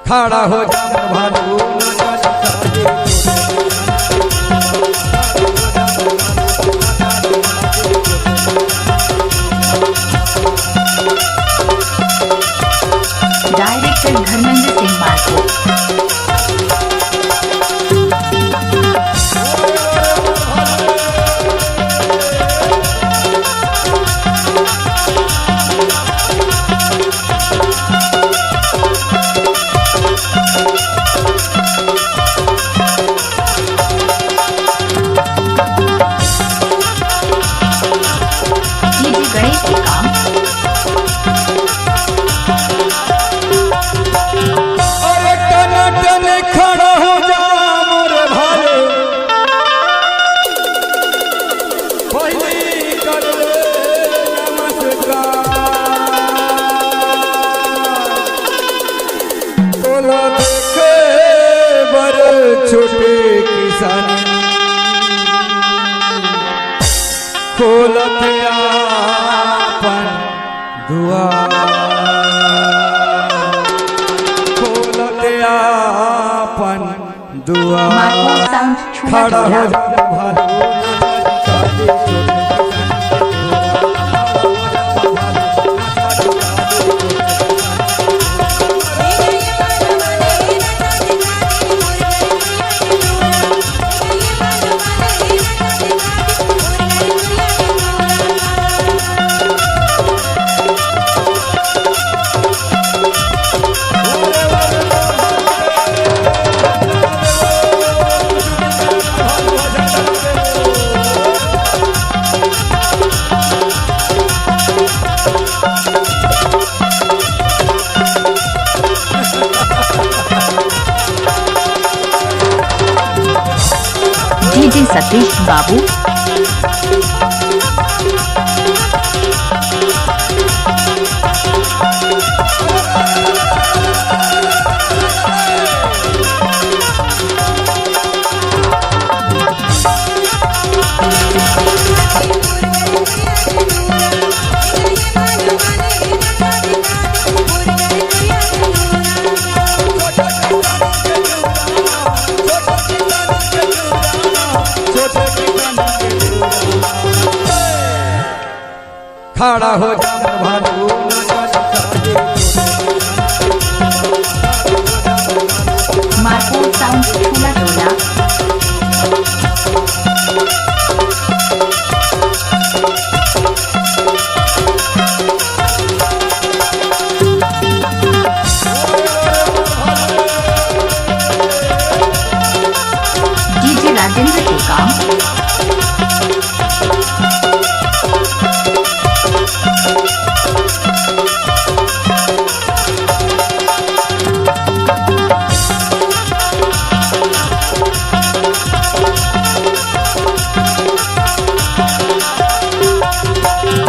खड़ा हो जा भालू डायरेक्टर धर्मेंद्र सिंह मार्को। गणेश के काम खड़ा हो जा मोरे भाले पहली कर नमस्कार तोला देखे बर छोटे किसान खोलत आपन दुआर अपन दुआ खड़ा हो भालू डीजे सतीश बाबू। खड़ा हो जा